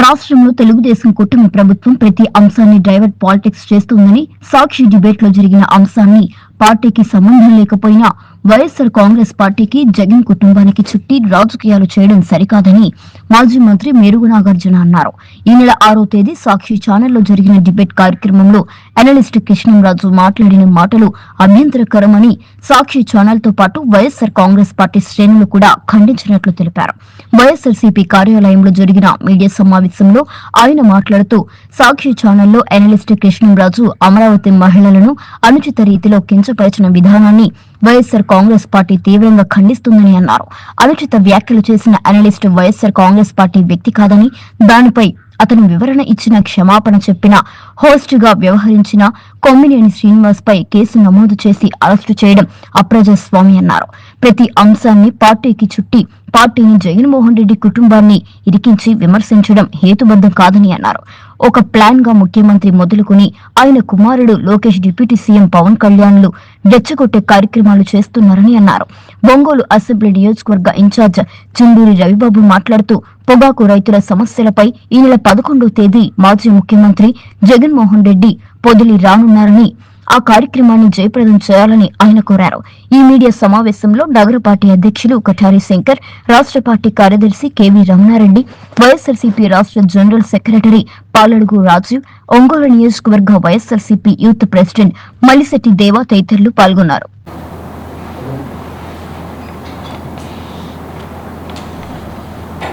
రాష్ట్రంలో తెలుగుదేశం కూటమి ప్రభుత్వం ప్రతి అంశాన్ని డైవర్ట్ పాలిటిక్స్ చేస్తుందని సాక్షి డిబేట్ లో జరిగిన అంశాన్ని పార్టీకి సంబంధం లేకపోయినా వైఎస్సార్ కాంగ్రెస్ పార్టీకి జగన్ కుటుంబానికి చుట్టి రాజకీయాలు చేయడం సరికాదని మాజీ మంత్రి మేరుగు నాగార్జున అన్నారు. ఈ నెల 6వ తేదీ సాక్షి ఛానల్లో జరిగిన డిబేట్ కార్యక్రమంలో అనలిస్ట్ కృష్ణంరాజు మాట్లాడిన మాటలు అభ్యంతరకరమని సాక్షి ఛానల్ తో పాటు వైఎస్సార్ కాంగ్రెస్ పార్టీ శ్రేణులు కూడా ఖండించినట్లు తెలిపారు. వైఎస్సార్సీపీ కార్యాలయంలో జరిగిన మీడియా సమావేశంలో ఆయన మాట్లాడుతూ సాక్షి ఛానల్లో అనలిస్ట్ కృష్ణంరాజు అమరావతి మహిళలను అనుచిత రీతిలో కించపరిచిన విధానాన్ని వైఎస్సార్ కాంగ్రెస్ పార్టీ తీవ్రంగా ఖండిస్తుందని అన్నారు. అనుచిత వ్యాఖ్యలు చేసిన అనలిస్ట్ వైఎస్సార్ కాంగ్రెస్ పార్టీ వ్యక్తి కాదని, దానిపై అతను వివరణ ఇచ్చిన, క్షమాపణ చెప్పిన, హోస్ట్ గా వ్యవహరించిన కొమ్మినేని శ్రీనివాస్ పై కేసు నమోదు చేసి అరెస్టు చేయడం అప్రజాస్వామి అన్నారు. ప్రతి అంశాన్ని పార్టీకి చుట్టి పార్టీని జగన్మోహన్ రెడ్డి కుటుంబాన్ని ఇరికించి విమర్శించడం హేతుబద్ధం కాదని అన్నారు. ఒక ప్లాన్ గా ముఖ్యమంత్రి మొదలుకుని ఆయన కుమారుడు లోకేష్, డిప్యూటీ సీఎం పవన్ కళ్యాణ్లు రెచ్చగొట్టే కార్యక్రమాలు చేస్తున్నారని అన్నారు. ఒంగోలు అసెంబ్లీ నియోజకవర్గ ఇన్ఛార్జ్ చిండూరి రవిబాబు మాట్లాడుతూ పొగాకు రైతుల సమస్యలపై ఈ నెల 11వ తేదీ మాజీ ముఖ్యమంత్రి జగన్మోహన్ రెడ్డి పొదిలి రానున్నారని, ఆ కార్యక్రమాన్ని జయప్రదం చేయాలని ఆయన కోరారు. ఈ మీడియా సమావేశంలో నగర పార్టీ అధ్యక్షులు కఠారి శంకర్, రాష్ట్ర పార్టీ కార్యదర్శి కెవి రమణారెడ్డి, వైఎస్సార్సీపీ రాష్ట్ర జనరల్ సెక్రటరీ పాలడుగు రాజీవ్, ఒంగోలు నియోజకవర్గ వైఎస్సార్సీపీ యూత్ ప్రెసిడెంట్ మల్లిశెట్టి దేవా తదితరులు పాల్గొన్నారు.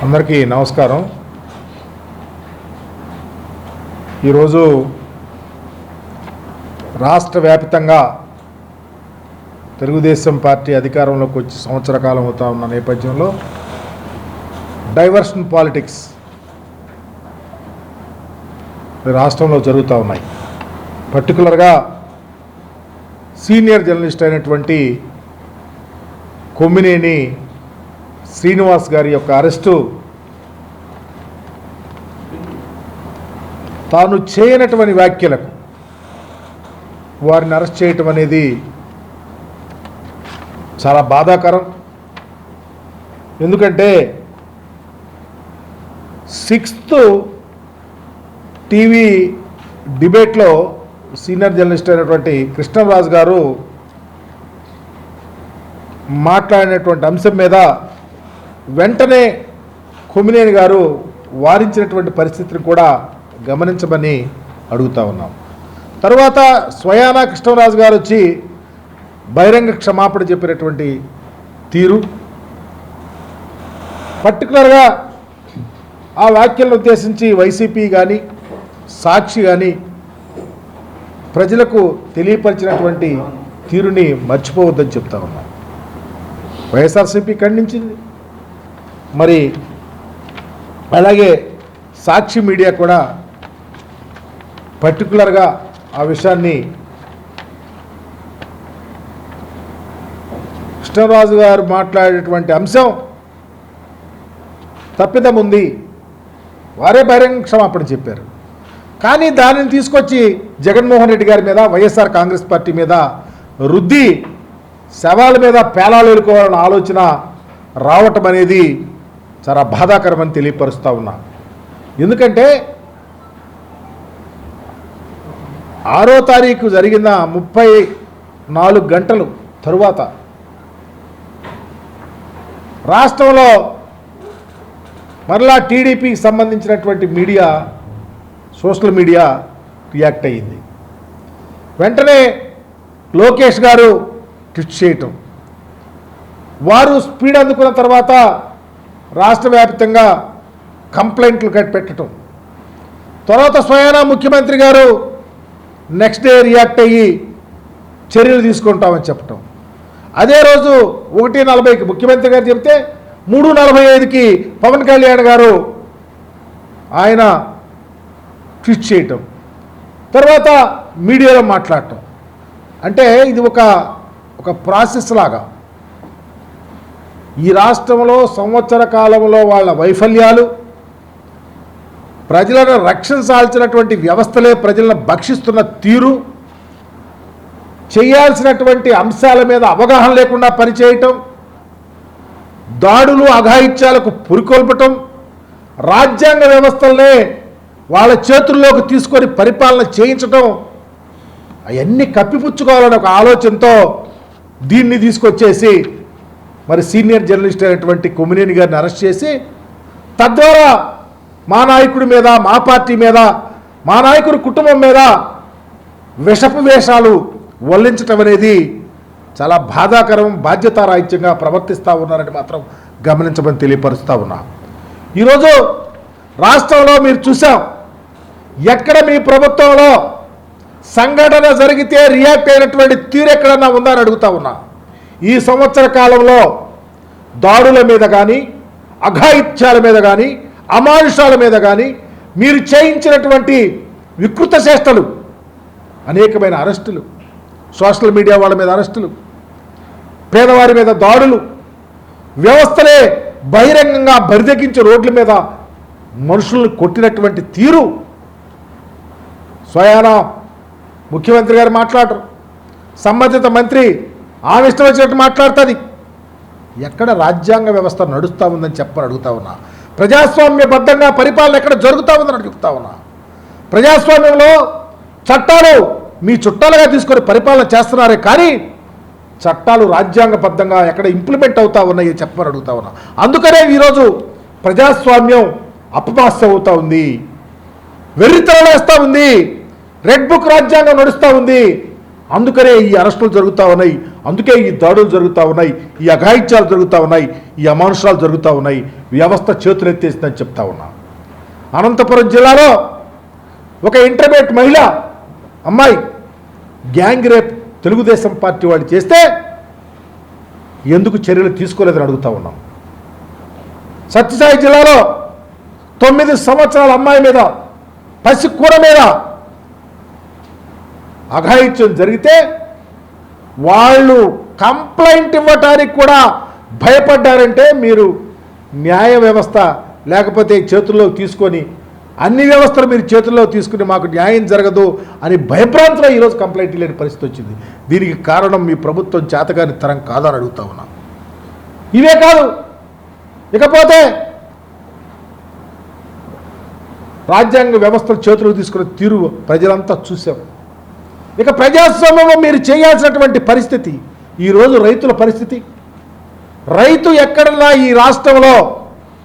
అందరికీ నమస్కారం. ఈరోజు రాష్ట్ర వ్యాప్తంగా తెలుగుదేశం పార్టీ అధికారంలోకి వచ్చి సంవత్సర కాలం అవుతా ఉన్న నేపథ్యంలో డైవర్షన్ పాలిటిక్స్ రాష్ట్రంలో జరుగుతూ ఉన్నాయి. పర్టికులర్గా సీనియర్ జర్నలిస్ట్ అయినటువంటి కొమ్మినేని శ్రీనివాస్ గారి యొక్క అరెస్టు తాను చేయనటువంటి వ్యాఖ్యలకు వారిని అరెస్ట్ చేయటం అనేది చాలా బాధాకరం. ఎందుకంటే 6th టీవీ డిబేట్లో సీనియర్ జర్నలిస్ట్ అయినటువంటి కృష్ణరాజు గారు మాట్లాడినటువంటి అంశం మీద వెంటనే కొమ్మినేని గారు వారించినటువంటి పరిస్థితిని కూడా గమనించమని అడుగుతా ఉన్నాం. తర్వాత స్వయానా కృష్ణరాజు గారు వచ్చి బహిరంగ క్షమాపణ చెప్పినటువంటి తీరు, పర్టికులర్గా ఆ వ్యాఖ్యలను ఉద్దేశించి వైసీపీ కానీ సాక్షి కానీ ప్రజలకు తెలియపరిచినటువంటి తీరుని మర్చిపోవద్దని చెప్తా ఉన్నాం. వైఎస్ఆర్సీపీ ఖండించింది, మరి అలాగే సాక్షి మీడియా కూడా పర్టికులర్గా ఆ విషయాన్ని కృష్ణరాజు గారు మాట్లాడేటువంటి అంశం తప్పిదం ఉంది, వారే బహిరంగ క్షమాపణ చెప్పారు. కానీ దానిని తీసుకొచ్చి జగన్మోహన్ రెడ్డి గారి మీద, వైఎస్ఆర్ కాంగ్రెస్ పార్టీ మీద రుద్ది శవాల మీద పేలాలు ఎదుర్కోవాలన్న ఆలోచన రావటం అనేది చాలా బాధాకరమని తెలియపరుస్తూ ఉన్నా. ఎందుకంటే 6వ తారీఖు జరిగిన 34 గంటలు తరువాత రాష్ట్రంలో మరలా టీడీపీకి సంబంధించినటువంటి మీడియా, సోషల్ మీడియా రియాక్ట్ అయ్యింది. వెంటనే లోకేష్ గారు ట్వీట్ చేయటం, వారు స్పీడ్ అందుకున్న తర్వాత రాష్ట్ర వ్యాప్తంగా కంప్లైంట్లు పెట్టడం, తర్వాత స్వయానా ముఖ్యమంత్రి గారు నెక్స్ట్ డే రియాక్ట్ అయ్యి చర్యలు తీసుకుంటామని చెప్పటం. అదే రోజు 1:40కి ముఖ్యమంత్రి గారు చెప్తే 3:45కి పవన్ కళ్యాణ్ గారు ఆయన ట్వీట్ చేయటం, తర్వాత మీడియాలో మాట్లాడటం. అంటే ఇది ఒక ప్రాసెస్ లాగా ఈ రాష్ట్రంలో సంవత్సర కాలంలో వాళ్ళ వైఫల్యాలు, ప్రజలను రక్షించాల్సినటువంటి వ్యవస్థలే ప్రజలను భక్షిస్తున్న తీరు, చేయాల్సినటువంటి అంశాల మీద అవగాహన లేకుండా పనిచేయటం, దాడులు అఘాయిత్యాలకు పురికొల్పటం, రాజ్యాంగ వ్యవస్థలనే వాళ్ళ చేతుల్లోకి తీసుకొని పరిపాలన చేయించడం అవన్నీ కప్పిపుచ్చుకోవాలని ఒక ఆలోచనతో దీన్ని తీసుకొచ్చేసి మరి సీనియర్ జర్నలిస్ట్ అయినటువంటి కొమ్మినేని గారిని అరెస్ట్ చేసి తద్వారా మా నాయకుడి మీద, మా పార్టీ మీద, మా నాయకుడి కుటుంబం మీద విషపు వేషాలు వల్లించటం అనేది చాలా బాధాకరం, బాధ్యతారాహిత్యంగా ప్రవర్తిస్తూ ఉన్నారని మాత్రం గమనించమని తెలియపరుస్తూ ఉన్నా. ఈరోజు రాష్ట్రంలో మీరు చూసాం, ఎక్కడ మీ ప్రభుత్వంలో సంఘటన జరిగితే రియాక్ట్ అయినటువంటి తీరు ఎక్కడన్నా ఉందని అడుగుతా ఉన్నా. ఈ సంవత్సర కాలంలో దాడుల మీద కానీ, అఘాయిత్యాల మీద కానీ, అమానుషాల మీద కానీ మీరు చేయించినటువంటి వికృత చేష్టలు, అనేకమైన అరెస్టులు, సోషల్ మీడియా వాళ్ళ మీద అరెస్టులు, పేదవారి మీద దాడులు, వ్యవస్థలే బహిరంగంగా బరిదెక్కించి రోడ్ల మీద మనుషులను కొట్టినటువంటి తీరు స్వయాన ముఖ్యమంత్రి గారు మాట్లాడరు, సంబంధిత మంత్రి ఆమె ఇష్టం వచ్చినట్టు మాట్లాడుతుంది. ఎక్కడ రాజ్యాంగ వ్యవస్థ నడుస్తూ ఉందని చెప్పని అడుగుతా ఉన్నా. ప్రజాస్వామ్యబద్ధంగా పరిపాలన ఎక్కడ జరుగుతూ ఉందని అడుగుతా ఉన్నా. ప్రజాస్వామ్యంలో చట్టాలు మీ చుట్టాలుగా తీసుకొని పరిపాలన చేస్తున్నారే కానీ చట్టాలు రాజ్యాంగబద్ధంగా ఎక్కడ ఇంప్లిమెంట్ అవుతా ఉన్నాయి చెప్పని అడుగుతా ఉన్నా. అందుకనే ఈరోజు ప్రజాస్వామ్యం అపహాస్యం అవుతా ఉంది, వెర్రితరలేస్తూ ఉంది, రెడ్ బుక్ రాజ్యాంగం నడుస్తూ ఉంది. అందుకనే ఈ అరెస్టులు జరుగుతూ ఉన్నాయి, అందుకే ఈ దాడులు జరుగుతూ ఉన్నాయి, ఈ అఘాయిత్యాలు జరుగుతూ ఉన్నాయి, ఈ అమానుషాలు జరుగుతూ ఉన్నాయి. వ్యవస్థ చేతులెత్తేసిందని చెప్తా ఉన్నా. అనంతపురం జిల్లాలో ఒక ఇంటర్మీడియట్ మహిళ అమ్మాయి గ్యాంగ్ రేప్ తెలుగుదేశం పార్టీ వాళ్ళు చేస్తే ఎందుకు చర్యలు తీసుకోలేదని అడుగుతా ఉన్నాం. సత్యసాయి జిల్లాలో 9 సంవత్సరాల అమ్మాయి మీద, పసికూర మీద అఘాయిత్యం జరిగితే వాళ్ళు కంప్లైంట్ ఇవ్వటానికి కూడా భయపడ్డారంటే మీరు న్యాయ వ్యవస్థ లేకపోతే చేతుల్లో తీసుకొని అన్ని వ్యవస్థలు మీరు చేతుల్లో తీసుకుని మాకు న్యాయం జరగదు అని భయభ్రాంతిలో ఈరోజు కంప్లైంట్ లేని పరిస్థితి వచ్చింది. దీనికి కారణం మీ ప్రభుత్వం చేతగాని తరం కాదని అడుగుతా ఉన్నా. ఇవే కాదు, ఇకపోతే రాజ్యాంగ వ్యవస్థలు చేతులకు తీసుకున్న తీరు ప్రజలంతా చూసాం. ఇక ప్రజాస్వామ్యంలో మీరు చేయాల్సినటువంటి పరిస్థితి, ఈరోజు రైతుల పరిస్థితి. రైతు ఎక్కడన్నా ఈ రాష్ట్రంలో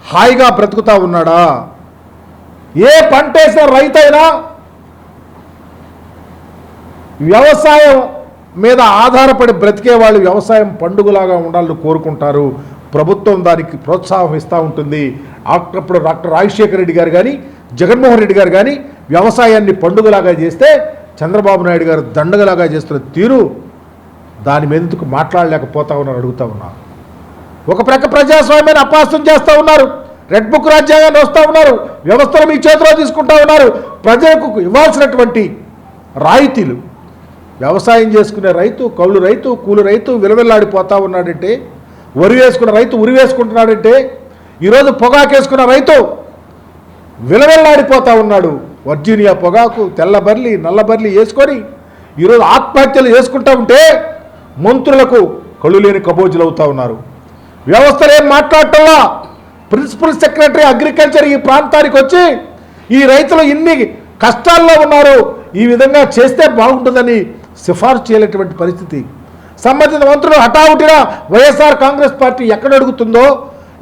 హాయిగా బ్రతుకుతా ఉన్నాడా? ఏ పంట వేసిన రైతైనా వ్యవసాయం మీద ఆధారపడి బ్రతికే వాళ్ళు వ్యవసాయం పండుగలాగా ఉండాలని కోరుకుంటారు. ప్రభుత్వం దానికి ప్రోత్సాహం ఇస్తూ ఉంటుంది. అప్పుడు డాక్టర్ రాజశేఖర రెడ్డి గారు కానీ, జగన్మోహన్ రెడ్డి గారు కానీ వ్యవసాయాన్ని పండుగలాగా చేస్తే చంద్రబాబు నాయుడు గారు దండగలాగా చేస్తున్న తీరు, దాని మీద ఎందుకు మాట్లాడలేకపోతా ఉన్నారు అడుగుతా ఉన్నారు. ఒక ప్రక్క ప్రజాస్వామ్యాన్ని అపహాస్యం చేస్తూ ఉన్నారు, రెడ్ బుక్ రాజ్యాంగాన్ని వస్తూ ఉన్నారు, వ్యవస్థలు మీ చేతిలో తీసుకుంటా ఉన్నారు. ప్రజలకు ఇవ్వాల్సినటువంటి రాయితీలు వ్యవసాయం చేసుకునే రైతు, కౌలు రైతు, కూలి రైతు విలవిల్లాడిపోతూ ఉన్నాడంటే, వరి వేసుకున్న రైతు ఉరి వేసుకుంటున్నాడంటే, ఈరోజు పొగాకేసుకున్న రైతు విలవిల్లాడిపోతూ ఉన్నాడు. వర్జీనియా పొగాకు, తెల్ల బర్లి, నల్ల బర్లి వేసుకొని ఈరోజు ఆత్మహత్యలు చేసుకుంటూ ఉంటే మంత్రులకు కళ్ళు లేని కబోజులు అవుతూ ఉన్నారు. వ్యవస్థలు ఏం మాట్లాడటంలా. ప్రిన్సిపల్ సెక్రటరీ అగ్రికల్చర్ ఈ ప్రాంతానికి వచ్చి ఈ రైతులు ఇన్ని కష్టాల్లో ఉన్నారు, ఈ విధంగా చేస్తే బాగుంటుందని సిఫార్సు చేయలేటువంటి పరిస్థితి. సంబంధిత మంత్రులు హఠావుటిన వైఎస్ఆర్ కాంగ్రెస్ పార్టీ ఎక్కడ అడుగుతుందో,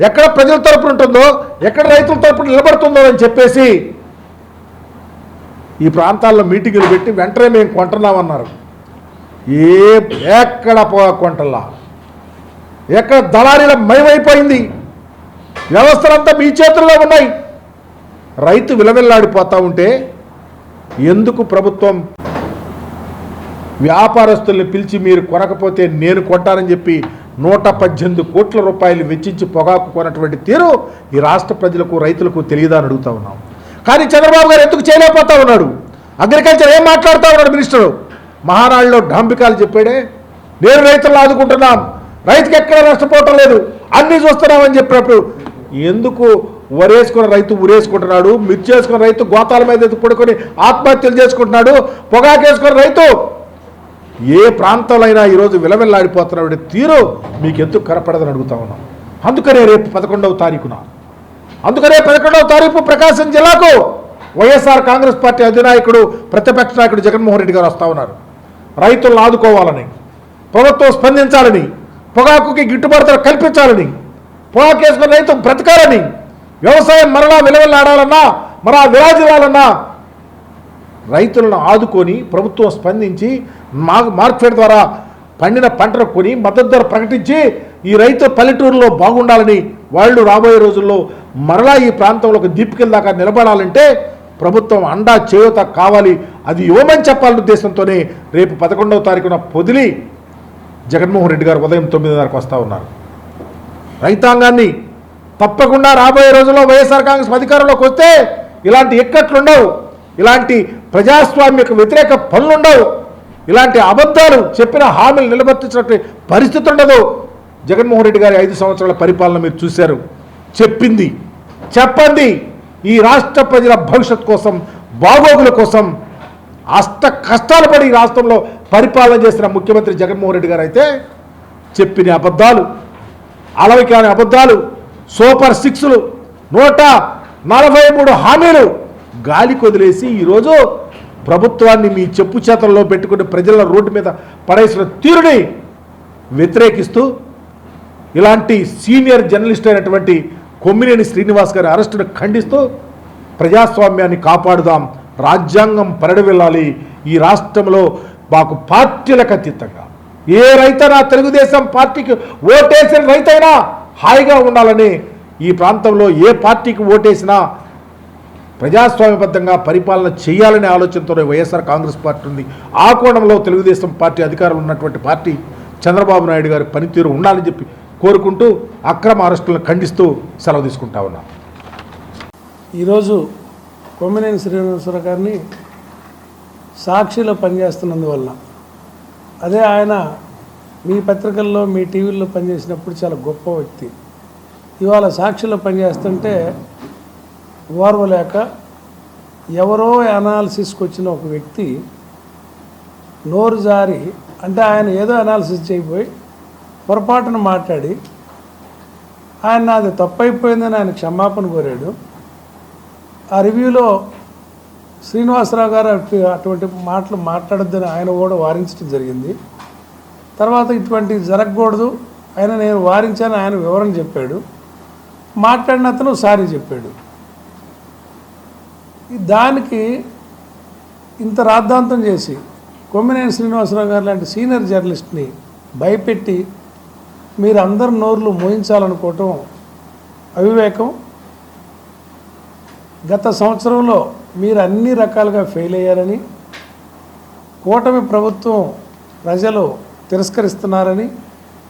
ఎక్కడ ప్రజల తరపున ఉంటుందో, ఎక్కడ రైతుల తరపున నిలబడుతుందో అని చెప్పేసి ఈ ప్రాంతాల్లో మీటింగులు పెట్టి వెంటనే మేము కొంటున్నామన్నారు. ఎక్కడ కొంటల్లా, ఎక్కడ దళారీల మయమైపోయింది. వ్యవస్థలంతా మీ చేతుల్లో ఉన్నాయి. రైతు విలవిల్లాడిపోతూ ఉంటే ఎందుకు ప్రభుత్వం వ్యాపారస్తుల్ని పిలిచి మీరు కొనకపోతే నేను కొంటానని చెప్పి 118 కోట్ల రూపాయలు వెచ్చించి పొగాకు కొన్నటువంటి తీరు ఈ రాష్ట్ర ప్రజలకు, రైతులకు తెలియదా అని అడుగుతా ఉన్నాం. కానీ చంద్రబాబు గారు ఎందుకు చేయలేకపోతా ఉన్నాడు? అగ్రికల్చర్ ఏం మాట్లాడుతూ ఉన్నాడు మినిస్టరు? మహానాడులో డాంబికాలు చెప్పాడే, నేను రైతులను ఆదుకుంటున్నాం, రైతుకి ఎక్కడ నష్టపోవటం లేదు, అన్నీ చూస్తున్నామని చెప్పినప్పుడు ఎందుకు వరేసుకున్న రైతు ఉరేసుకుంటున్నాడు, మిర్చి వేసుకున్న రైతు గోతాల మీద పడుకొని ఆత్మహత్యలు చేసుకుంటున్నాడు, పొగాకేసుకున్న రైతు ఏ ప్రాంతంలో అయినా ఈరోజు విలవిల్లాడిపోతున్న తీరు మీకు ఎందుకు కనపడదని అడుగుతా ఉన్నాం. అందుకనే రేపు 11వ తారీఖున అందుకనే 11వ తారీఖు ప్రకాశం జిల్లాకు వైఎస్ఆర్ కాంగ్రెస్ పార్టీ అధినాయకుడు ప్రతిపక్ష నాయకుడు జగన్మోహన్ రెడ్డి గారు వస్తూ ఉన్నారు. రైతులను ఆదుకోవాలని, ప్రభుత్వం స్పందించాలని, పొగాకుకి గిట్టుబాటు ధర కల్పించాలని, పొగాకు వేసుకున్న రైతు బ్రతకాలని, వ్యవసాయం మరలా విలువలాడాలన్నా మరలా విరాజిల్లాలన్నా రైతులను ఆదుకొని ప్రభుత్వం స్పందించి మార్కెట్ ద్వారా పండిన పంటను కొని మద్దతు ధర ప్రకటించి ఈ రైతు పల్లెటూరులో బాగుండాలని, వాళ్ళు రాబోయే రోజుల్లో మరలా ఈ ప్రాంతంలో ఒక దీపికల దాకా నిలబడాలంటే ప్రభుత్వం అండా చేయూత కావాలి. అది ఇవ్వమని చెప్పాలనే ఉద్దేశంతోనే రేపు 11వ తారీఖున పొదిలి జగన్మోహన్ రెడ్డి గారు ఉదయం 9:30కు వస్తూ ఉన్నారు. రైతాంగాన్ని తప్పకుండా రాబోయే రోజుల్లో వైఎస్ఆర్ కాంగ్రెస్ అధికారంలోకి వస్తే ఇలాంటి ఇక్కట్లుండవు, ఇలాంటి ప్రజాస్వామ్యకు వ్యతిరేక పనులుండవు, ఇలాంటి అబద్ధాలు చెప్పిన హామీలు నిలబెట్టించినట్టు పరిస్థితి ఉండదు. జగన్మోహన్ రెడ్డి గారి 5 సంవత్సరాల పరిపాలన మీరు చూశారు. చెప్పింది చెప్పండి ఈ రాష్ట్ర ప్రజల భవిష్యత్ కోసం, బాగోగుల కోసం అష్ట కష్టాలు పడి ఈ రాష్ట్రంలో పరిపాలన చేసిన ముఖ్యమంత్రి జగన్మోహన్ రెడ్డి గారు అయితే చెప్పిన అబద్ధాలు, అలవికాని అబద్ధాలు, సూపర్ 6లు, 143 హామీలు గాలి కొదిలేసి ఈరోజు ప్రభుత్వాన్ని మీ చెప్పు చేతల్లో పెట్టుకుని ప్రజల రోడ్డు మీద పడేసిన తీరుని వ్యతిరేకిస్తూ ఇలాంటి సీనియర్ జర్నలిస్ట్ అయినటువంటి కొమ్మినేని శ్రీనివాస్ గారి అరెస్టును ఖండిస్తూ ప్రజాస్వామ్యాన్ని కాపాడుదాం, రాజ్యాంగం పరిడవిల్లాలి. ఈ రాష్ట్రంలో మాకు పార్టీలకు అతీతంగా ఏ రైతైనా తెలుగుదేశం పార్టీకి ఓటేసిన రైతైనా హాయిగా ఉండాలని, ఈ ప్రాంతంలో ఏ పార్టీకి ఓటేసినా ప్రజాస్వామ్యబద్ధంగా పరిపాలన చేయాలనే ఆలోచనతోనే వైఎస్ఆర్ కాంగ్రెస్ పార్టీ ఉంది. ఆ కోణంలో తెలుగుదేశం పార్టీ అధికారంలో ఉన్నటువంటి పార్టీ చంద్రబాబు నాయుడు గారి పనితీరు ఉండాలని చెప్పి కోరుకుంటూ అక్రమ అరెస్టులను ఖండిస్తూ సెలవు తీసుకుంటా ఉన్నాం. ఈరోజు కొమ్మినేని శ్రీనివాసరావు గారిని సాక్షిలో పనిచేస్తున్నందువల్ల, అదే ఆయన మీ పత్రికల్లో మీ టీవీల్లో పనిచేసినప్పుడు చాలా గొప్ప వ్యక్తి, ఇవాళ సాక్షిలో పనిచేస్తుంటే ఓర్వలేక ఎవరో అనాలిసిస్కి వచ్చిన ఒక వ్యక్తి నోరు జారి, అంటే ఆయన ఏదో అనాలిసిస్ చేయబోయి పొరపాటున మాట్లాడి ఆయన అది తప్పైపోయిందని ఆయన క్షమాపణ కోరాడు. ఆ రివ్యూలో శ్రీనివాసరావు గారు అటువంటి మాటలు మాట్లాడొద్దని ఆయన కూడా వారించడం జరిగింది. తర్వాత ఇటువంటివి జరగకూడదు, ఆయన నేను వారించాను, ఆయన వివరణ చెప్పాడు. మాట్లాడిన అతను సారీ చెప్పాడు. దానికి ఇంత రాద్ధాంతం చేసి కొమ్మినేని శ్రీనివాసరావు గారు లాంటి సీనియర్ జర్నలిస్ట్ని భయపెట్టి మీరు అందరు నోర్లు మోయించాలనుకోవటం అవివేకం. గత సంవత్సరంలో మీరు అన్ని రకాలుగా ఫెయిల్ అయ్యారని, కూటమి ప్రభుత్వం ప్రజలు తిరస్కరిస్తున్నారని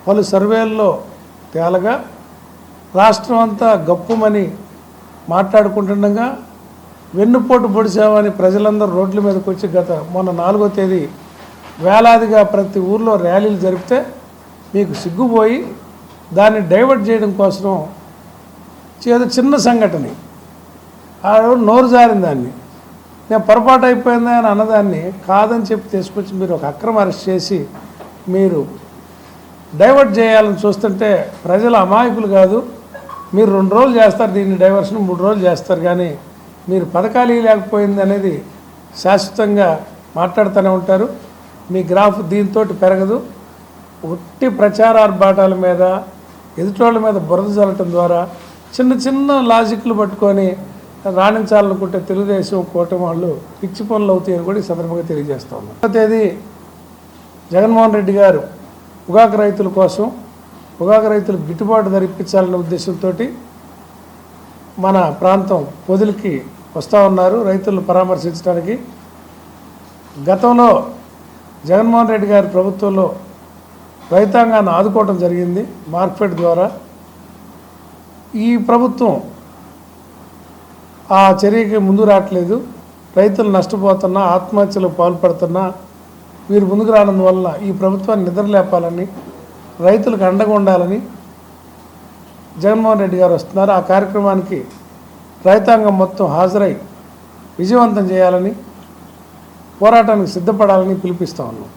పలు సర్వేల్లో తేలగా రాష్ట్రం అంతా గప్పుమని మాట్లాడుకుంటుండగా వెన్నుపోటు పొడిచామని ప్రజలందరూ రోడ్ల మీదకి వచ్చి మొన్న 4వ తేదీ వేలాదిగా ప్రతి ఊర్లో ర్యాలీలు జరిపితే మీకు సిగ్గుపోయి దాన్ని డైవర్ట్ చేయడం కోసం ఏదో చిన్న సంఘటన ఆ నోరు జారిన దాన్ని నేను పొరపాటు అయిపోయిందా అని అన్నదాన్ని కాదని చెప్పి తీసుకొచ్చి మీరు ఒక అక్రమ అరెస్ట్ చేసి మీరు డైవర్ట్ చేయాలని చూస్తుంటే ప్రజలు అమాయకులు కాదు. మీరు 2 రోజులు చేస్తారు దీన్ని డైవర్షన్, 3 రోజులు చేస్తారు, కానీ మీరు పథకాలు లేకపోయింది అనేది శాశ్వతంగా మాట్లాడుతూనే ఉంటారు. మీ గ్రాఫ్ దీంతో పెరగదు. ఒట్టి ప్రచారార్భాటాల మీద ఎదుటోళ్ళ మీద బురద చల్లటం ద్వారా చిన్న చిన్న లాజిక్లు పట్టుకొని రాణించాలనుకుంటే తెలుగుదేశం కూటమి వాళ్ళు పిచ్చి పనులు అవుతాయని కూడా ఈ సందర్భంగా తెలియజేస్తా ఉన్నాం. 1వ తేదీ జగన్మోహన్ రెడ్డి గారు పొగాకు రైతుల కోసం, పొగాకు రైతులకు గిట్టుబాటు ధర ఇప్పించాలనే ఉద్దేశంతో మన ప్రాంతం పొదిలికి వస్తూ ఉన్నారు రైతులను పరామర్శించడానికి. గతంలో జగన్మోహన్ రెడ్డి గారి ప్రభుత్వంలో రైతాంగాన్ని ఆదుకోవడం జరిగింది మార్కెట్ ద్వారా. ఈ ప్రభుత్వం ఆ చర్యకి ముందు రావట్లేదు. రైతులు నష్టపోతున్నా, ఆత్మహత్యలకు పాల్పడుతున్నా వీరు ముందుకు రానందువల్ల ఈ ప్రభుత్వాన్ని నిద్రలేపాలని, రైతులకు అండగా ఉండాలని జగన్మోహన్ రెడ్డి గారు వస్తున్నారు. ఆ కార్యక్రమానికి రైతాంగం మొత్తం హాజరై విజయవంతం చేయాలని, పోరాటానికి సిద్ధపడాలని పిలిపిస్తూ ఉన్నాం.